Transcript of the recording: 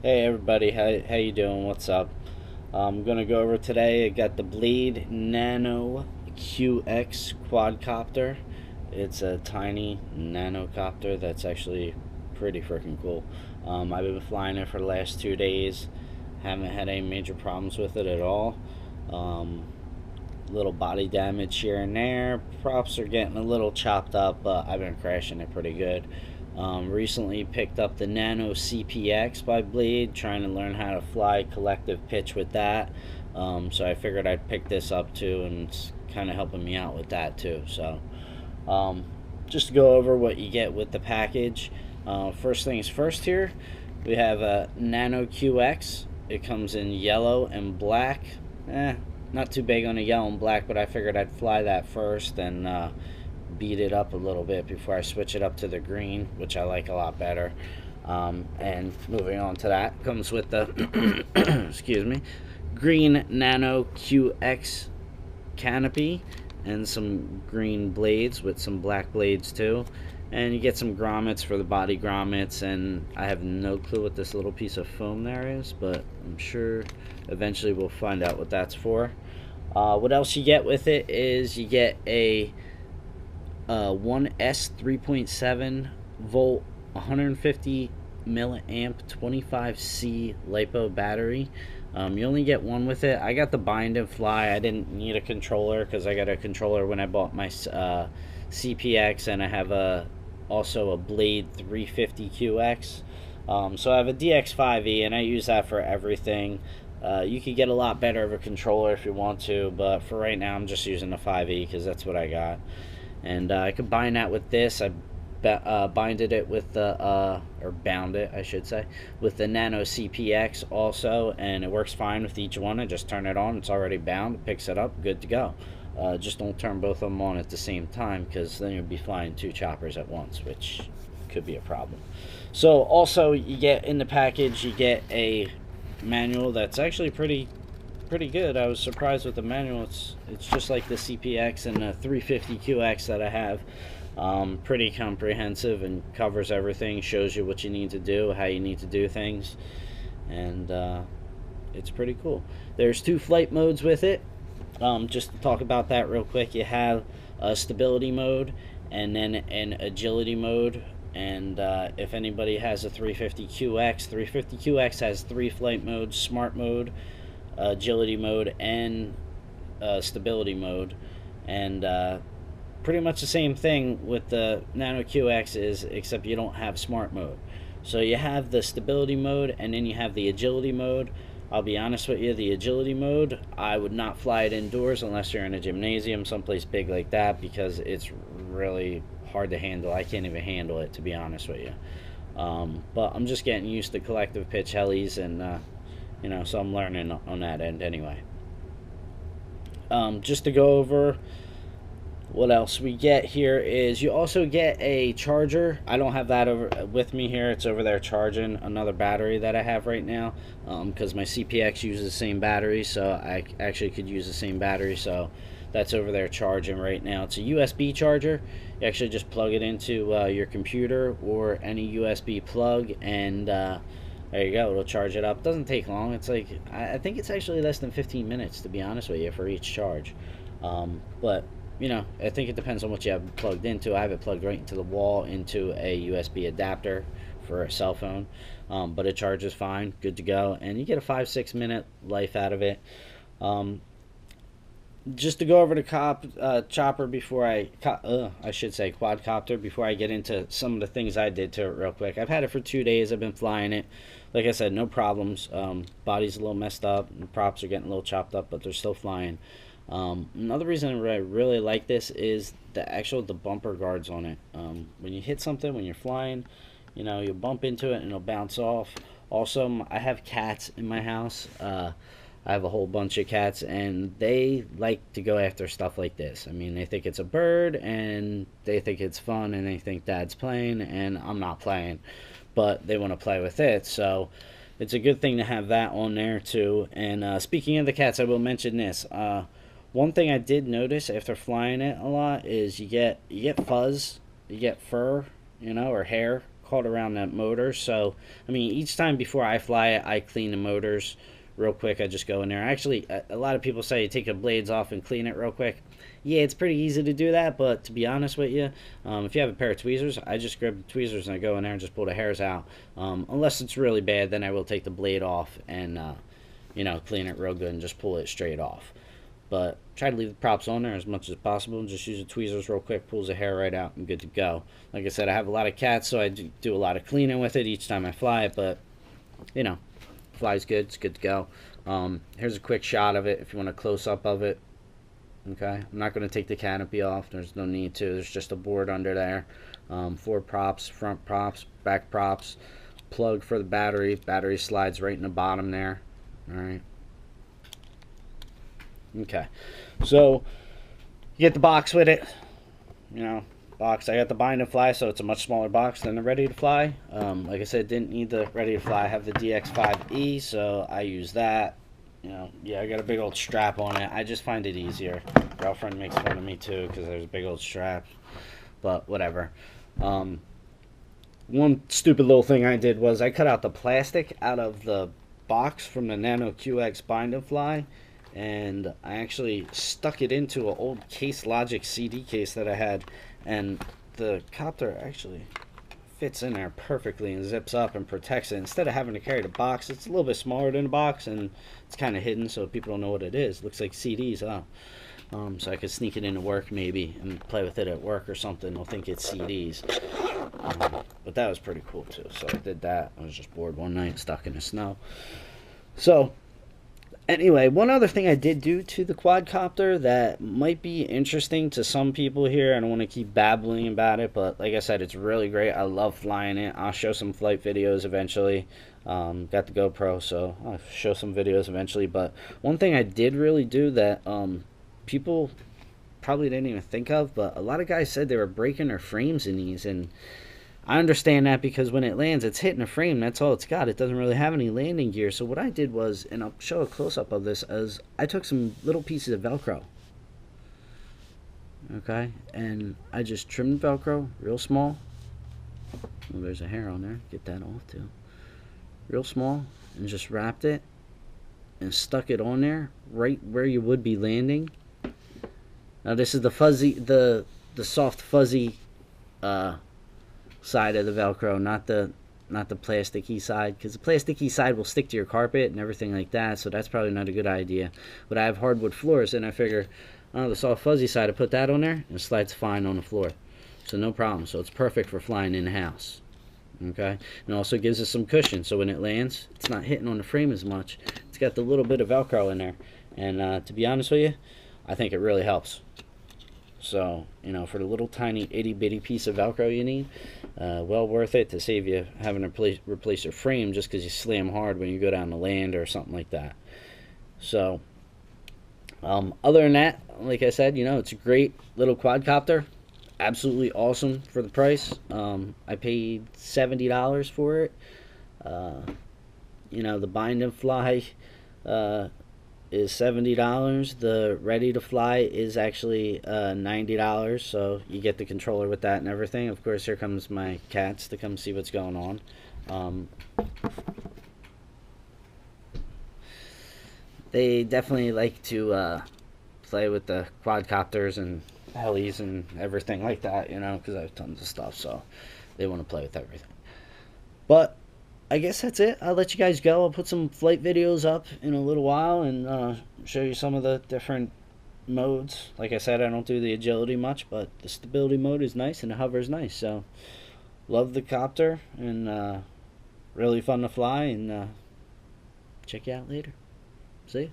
Hey everybody, how you doing? What's up? I'm gonna go over today. I got the Blade Nano QX quadcopter. It's a tiny nanocopter that's actually pretty freaking cool. I've been flying it for the last 2 days. Haven't had any major problems with it at all. Um, little body damage here and there. Props are getting a little chopped up, but I've been crashing it pretty good. Recently picked up the Nano CPX by Blade, trying to learn how to fly collective pitch with that. So I figured I'd pick this up too, and it's kind of helping me out with that too. So um, just to go over what you get with the package. First things first here, we have a Nano QX. It comes in yellow and black. Not too big on the yellow and black, but I figured I'd fly that first and beat it up a little bit before I switch it up to the green, which I like a lot better. And moving on to that, comes with the excuse me, green Nano QX canopy and some green blades with some black blades too. And you get some grommets for the body grommets, and I have no clue what this little piece of foam there is, but I'm sure eventually we'll find out what that's for. What else you get with it is you get a 1S 3.7 volt 150 milliamp 25C LiPo battery. You only get one with it. I got the bind and fly. I didn't need a controller because I got a controller when I bought my CPX, and I have also a Blade 350QX. So I have a DX5E, and I use that for everything. You could get a lot better of a controller if you want to, but for right now I'm just using the 5E because that's what I got. And I could bind that with this. I binded it with the or bound it, I should say, with the Nano CPX also, and it works fine with each one. I just turn it on, it's already bound, it picks it up, good to go. Just don't turn both of them on at the same time, because then you'll be flying two choppers at once, which could be a problem. So also you get in the package, you get a manual that's actually pretty good. I was surprised with the manual. It's just like the CPX and the 350QX that I have. Pretty comprehensive and covers everything, shows you what you need to do, how you need to do things, and it's pretty cool. There's two flight modes with it. Just to talk about that real quick, you have a stability mode and then an agility mode. And if anybody has a 350QX, 350QX has three flight modes: smart mode, agility mode, and stability mode. And pretty much the same thing with the Nano QX, except you don't have smart mode. So you have the stability mode, and then you have the agility mode. I'll be honest with you, the agility mode, I would not fly it indoors unless you're in a gymnasium, someplace big like that, because it's really hard to handle. I can't even handle it, to be honest with you. But I'm just getting used to collective pitch helis, and so I'm learning on that end anyway. Just to go over what else we get here is you also get a charger. I don't have that over with me here. It's over there charging another battery that I have right now, because my CPX uses the same battery, so I actually could use the same battery. So that's over there charging right now. It's a USB charger. You actually just plug it into your computer or any USB plug, and there you go. It'll charge it up. Doesn't take long. It's like, I think it's actually less than 15 minutes, to be honest with you, for each charge. But I think it depends on what you have it plugged into. I have it plugged right into the wall into a USB adapter for a cell phone, but it charges fine, good to go, and you get a 5-6 minute life out of it. Just to go over the chopper before I should say quadcopter, before I get into some of the things I did to it real quick. I've had it for 2 days. I've been flying it. Like I said, no problems. Body's a little messed up, and props are getting a little chopped up, but they're still flying. Another reason I really like this is the bumper guards on it. When you hit something, when you're flying, you bump into it and it'll bounce off. Also, I have cats in my house. I have a whole bunch of cats, and they like to go after stuff like this. I mean, they think it's a bird, and they think it's fun, and they think Dad's playing, and I'm not playing, but they want to play with it. So it's a good thing to have that on there too. And speaking of the cats, I will mention this. One thing I did notice after flying it a lot is you get fuzz, you get fur, or hair caught around that motor. So I mean, each time before I fly it, I clean the motors real quick. I just go in there. Actually, a lot of people say you take the blades off and clean it real quick. Yeah, it's pretty easy to do that, but to be honest with you, if you have a pair of tweezers, I just grab the tweezers and I go in there and just pull the hairs out. Unless it's really bad, then I will take the blade off and clean it real good and just pull it straight off. But try to leave the props on there as much as possible and just use the tweezers real quick, pulls the hair right out and good to go. Like I said, I have a lot of cats, so I do a lot of cleaning with it each time I fly it, but flies good, it's good to go. Here's a quick shot of it if you want a close-up of it. Okay, I'm not going to take the canopy off, there's no need to. There's just a board under there. 4 props, front props, back props, plug for the battery. Battery slides right in the bottom there. Alright. Okay, so you get the box with it. Box. I got the bind and fly, so it's a much smaller box than the ready to fly. Like I said, didn't need the ready to fly. I have the DX5E, so I use that. Yeah, I got a big old strap on it. I just find it easier. Girlfriend makes fun of me too because there's a big old strap, but whatever. One stupid little thing I did was I cut out the plastic out of the box from the Nano QX bind and fly, and I actually stuck it into an old Case Logic CD case that I had, and the copter actually fits in there perfectly and zips up and protects it. Instead of having to carry the box, it's a little bit smaller than the box and it's kind of hidden so people don't know what it is. It looks like CDs, so I could sneak it into work maybe and play with it at work or something. They'll think it's CDs. But that was pretty cool too, so I did that. I was just bored one night, stuck in the snow. So anyway, one other thing I did do to the quadcopter that might be interesting to some people here. I don't want to keep babbling about it, but like I said, it's really great. I love flying it. I'll show some flight videos eventually. Got the GoPro, so I'll show some videos eventually. But one thing I did really do that people probably didn't even think of, but a lot of guys said they were breaking their frames in these, and I understand that because when it lands, it's hitting a frame. That's all it's got. It doesn't really have any landing gear. So what I did was, and I'll show a close-up of this, is I took some little pieces of Velcro. Okay? And I just trimmed Velcro real small. Oh, there's a hair on there. Get that off, too. Real small. And just wrapped it and stuck it on there right where you would be landing. Now, this is the fuzzy, the soft, fuzzy side of the Velcro, not the plasticky side, because the plasticky side will stick to your carpet and everything like that, so that's probably not a good idea. But I have hardwood floors, and I figure, the soft fuzzy side, I put that on there, and it slides fine on the floor, so no problem. So it's perfect for flying in the house. Okay, and it also gives us some cushion, so when it lands, it's not hitting on the frame as much. It's got the little bit of Velcro in there, and to be honest with you, I think it really helps. So, for the little tiny itty-bitty piece of Velcro you need, well worth it to save you having to replace your frame just because you slam hard when you go down the land or something like that. So, other than that, like I said, it's a great little quadcopter. Absolutely awesome for the price. I paid $70 for it. The bind and fly is $70. The ready to fly is actually $90, so you get the controller with that and everything. Of course, here comes my cats to come see what's going on. They definitely like to play with the quadcopters and helis and everything like that, because I have tons of stuff, so they want to play with everything. But I guess that's it. I'll let you guys go. I'll put some flight videos up in a little while and show you some of the different modes. Like I said, I don't do the agility much, but the stability mode is nice and the hover is nice. So, love the copter and really fun to fly, and check you out later. See ya.